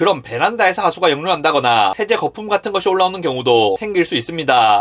그럼 베란다에서 하수가 역류한다거나 세제 거품 같은 것이 올라오는 경우도 생길 수 있습니다.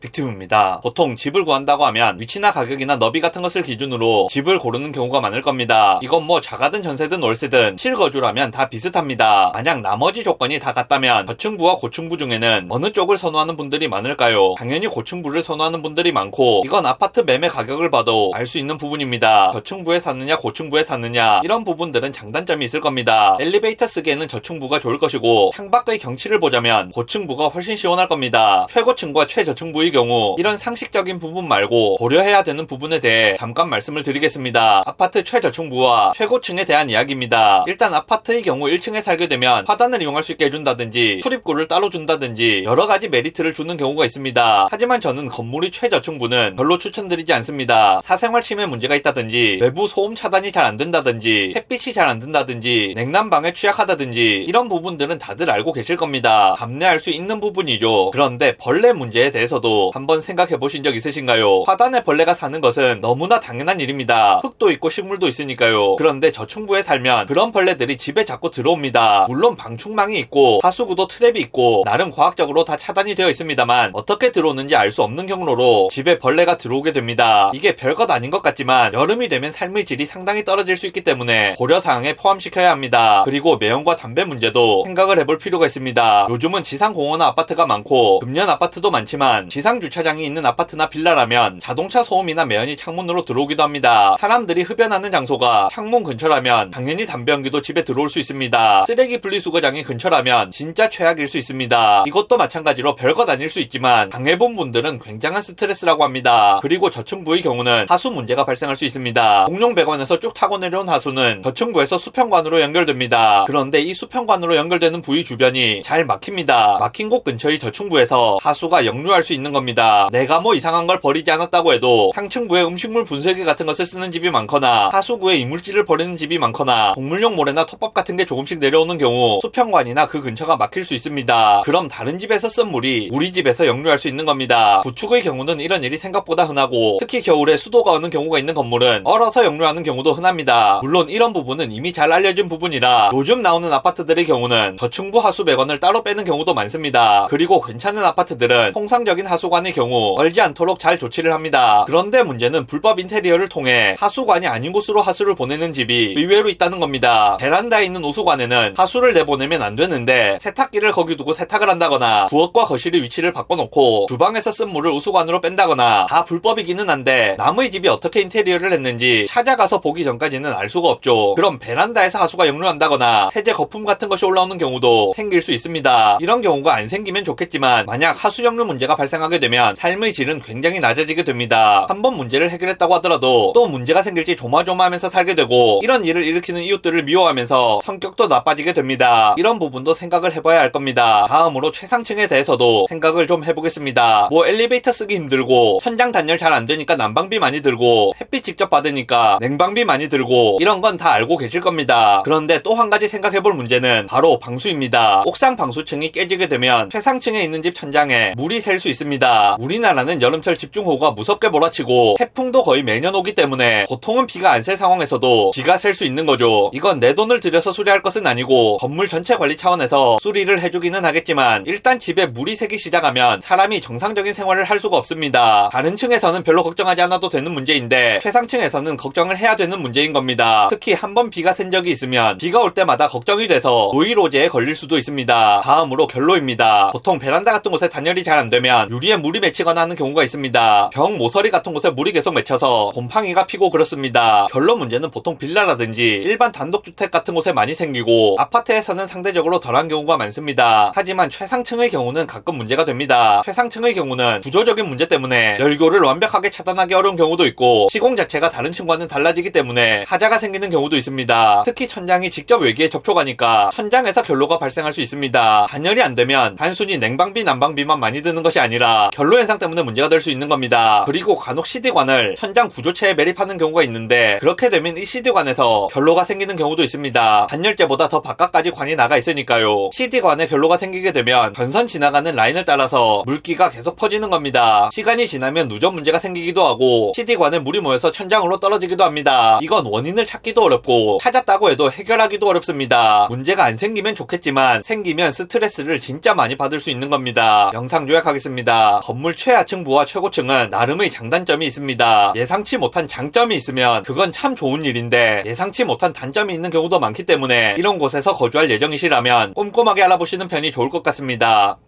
빅팁입니다. 보통 집을 구한다고 하면 위치나 가격이나 너비 같은 것을 기준으로 집을 고르는 경우가 많을 겁니다. 이건 뭐 자가든 전세든 월세든 실거주라면 다 비슷합니다. 만약 나머지 조건이 다 같다면 저층부와 고층부 중에는 어느 쪽을 선호하는 분들이 많을까요? 당연히 고층부를 선호하는 분들이 많고, 이건 아파트 매매 가격을 봐도 알 수 있는 부분입니다. 저층부에 사느냐 고층부에 사느냐 이런 부분들은 장단점이 있을 겁니다. 엘리베이터 쓰기에는 저층부가 좋을 것이고, 창밖의 경치를 보자면 고층부가 훨씬 시원할 겁니다. 최고층과 최저층부의 경우 이런 상식적인 부분 말고 고려해야 되는 부분에 대해 잠깐 말씀을 드리겠습니다. 아파트 최저층부와 최고층에 대한 이야기입니다. 일단 아파트의 경우 1층에 살게 되면 화단을 이용할 수 있게 해준다든지 출입구를 따로 준다든지 여러가지 메리트를 주는 경우가 있습니다. 하지만 저는 건물이 최저층부는 별로 추천드리지 않습니다. 사생활 침해 문제가 있다든지 외부 소음 차단이 잘 안된다든지 햇빛이 잘 안든다든지 냉난방에 취약하다든지 이런 부분들은 다들 알고 계실 겁니다. 감내할 수 있는 부분이죠. 그런데 벌레 문제에 대해서도 한번 생각해 보신 적 있으신가요? 화단에 벌레가 사는 것은 너무나 당연한 일입니다. 흙도 있고 식물도 있으니까요. 그런데 저층부에 살면 그런 벌레들이 집에 자꾸 들어옵니다. 물론 방충망이 있고 하수구도 트랩이 있고 나름 과학적으로 다 차단이 되어 있습니다만 어떻게 들어오는지 알 수 없는 경로로 집에 벌레가 들어오게 됩니다. 이게 별것 아닌 것 같지만 여름이 되면 삶의 질이 상당히 떨어질 수 있기 때문에 고려사항에 포함시켜야 합니다. 그리고 매연과 담배 문제도 생각을 해볼 필요가 있습니다. 요즘은 지상공원화 아파트가 많고 금연 아파트도 많지만 지상주차장이 있는 아파트나 빌라라면 자동차 소음이나 매연이 창문으로 들어오기도 합니다. 사람들이 흡연하는 장소가 창문 근처라면 당연히 담배 연기도 집에 들어올 수 있습니다. 쓰레기 분리수거장이 근처라면 진짜 최악일 수 있습니다. 이것도 마찬가지로 별것 아닐 수 있지만 당해본 분들은 굉장한 스트레스라고 합니다. 그리고 저층부의 경우는 하수 문제가 발생할 수 있습니다. 공룡배관에서 쭉 타고 내려온 하수는 저층부에서 수평관으로 연결됩니다. 그런데 이 수평관으로 연결되는 부위 주변이 잘 막힙니다. 막힌 곳 근처의 저층부에서 하수가 역류할 수 있는 겁니다. 내가 뭐 이상한 걸 버리지 않았다고 해도 상층부에 음식물 분쇄기 같은 것을 쓰는 집이 많거나 하수구에 이물질을 버리는 집이 많거나 동물용 모래나 톱밥 같은 게 조금씩 내려오는 경우 수평관이나 그 근처가 막힐 수 있습니다. 그럼 다른 집에서 쓴 물이 우리 집에서 역류할 수 있는 겁니다. 구축의 경우는 이런 일이 생각보다 흔하고 특히 겨울에 수도가 오는 경우가 있는 건물은 얼어서 역류하는 경우도 흔합니다. 물론 이런 부분은 이미 잘 알려진 부분이라 요즘 나오는 아파트들의 경우는 저층부 하수 배관을 따로 빼는 경우도 많습니다. 그리고 괜찮은 아파트들은 통상적인 하수관의 경우 얼지 않도록 잘 조치를 합니다. 그런데 문제는 불법 인테리어를 통해 하수관이 아닌 곳으로 하수를 보내는 집이 의외로 있다는 겁니다. 베란다에 있는 오수관에는 하수를 내보내면 안 되는데 세탁기를 거기 두고 세탁을 한다거나 부엌과 거실의 위치를 바꿔놓고 주방에서 쓴 물을 우수관으로 뺀다거나 다 불법이기는 한데 남의 집이 어떻게 인테리어를 했는지 찾아가서 보기 전까지는 알 수가 없죠. 그럼 베란다에서 하수가 역류한다거나 세제 거품 같은 것이 올라오는 경우도 생길 수 있습니다. 이런 경우가 안 생기면 좋겠지만 만약 하수 역류 문제가 발생하게 되면 삶의 질은 굉장히 낮아지게 됩니다. 한번 문제를 해결했다고 하더라도 또 문제가 생길지 조마조마하면서 살게 되고 이런 일을 일으키는 이웃들을 미워하면서 성격도 나빠지게 됩니다. 이런 부분도 생각을 해봐야 할 겁니다. 다음으로 최상층에 대해서도 생각을 좀 해보겠습니다. 뭐 엘리베이터 쓰기 힘들고 천장 단열 잘 안되니까 난방비 많이 들고 햇빛 직접 받으니까 냉방비 많이 들고 이런 건 다 알고 계실 겁니다. 그런데 또 한 가지 생각해볼 문제는 바로 방수입니다. 옥상 방수층이 깨지게 되면 최상층에 있는 집 천장에 물이 셀 수 있습니다. 우리나라는 여름철 집중호우가 무섭게 몰아치고 태풍도 거의 매년 오기 때문에 보통은 비가 안 셀 상황에서도 비가 셀 수 있는 거죠. 이건 내 돈을 들여서 수리할 것은 아니고 건물 전체 관리 차원에서 수리를 해주기는 하겠지만 일단 집에 물이 새기 시작하면 사람이 정상적인 생활을 할 수가 없습니다. 다른 층에서는 별로 걱정하지 않아도 되는 문제인데 최상층에서는 걱정을 해야 되는 문제인 겁니다. 특히 한번 비가 센 적이 있으면 비가 올 때마다 걱정이 돼서 노이로제에 걸릴 수도 있습니다. 다음으로 결로입니다. 보통 베란다 같은 곳에 단열이 잘 안되면 유리에 물이 맺히거나 하는 경우가 있습니다. 벽 모서리 같은 곳에 물이 계속 맺혀서 곰팡이가 피고 그렇습니다. 결로 문제는 보통 빌라라든지 일반 단독주택 같은 곳에 많이 생기고 아파트에서는 상대적으로 덜한 경우가 많습니다. 하지만 최상층의 경우는 가끔 문제가 됩니다. 최상층의 경우는 구조적인 문제 때문에 열교를 완벽하게 차단하기 어려운 경우도 있고 시공 자체가 다른 층과는 달라지기 때문에 하자가 생기는 경우도 있습니다. 특히 천장이 직접 외기에 접촉하니까 천장에서 결로가 발생할 수 있습니다. 단열이 안되면 단순히 냉방비 난방비만 많이 드는 것이 아니라 있습니다. 결로 현상 때문에 문제가 될 수 있는 겁니다. 그리고 간혹 CD관을 천장 구조체에 매립하는 경우가 있는데 그렇게 되면 이 CD관에서 결로가 생기는 경우도 있습니다. 단열재보다 더 바깥까지 관이 나가 있으니까요. CD관에 결로가 생기게 되면 전선 지나가는 라인을 따라서 물기가 계속 퍼지는 겁니다. 시간이 지나면 누전 문제가 생기기도 하고 CD관에 물이 모여서 천장으로 떨어지기도 합니다. 이건 원인을 찾기도 어렵고 찾았다고 해도 해결하기도 어렵습니다. 문제가 안 생기면 좋겠지만 생기면 스트레스를 진짜 많이 받을 수 있는 겁니다. 영상 요약하겠습니다. 건물 최하층부와 최고층은 나름의 장단점이 있습니다. 예상치 못한 장점이 있으면 그건 참 좋은 일인데 예상치 못한 단점이 있는 경우도 많기 때문에 이런 곳에서 거주할 예정이시라면 꼼꼼하게 알아보시는 편이 좋을 것 같습니다.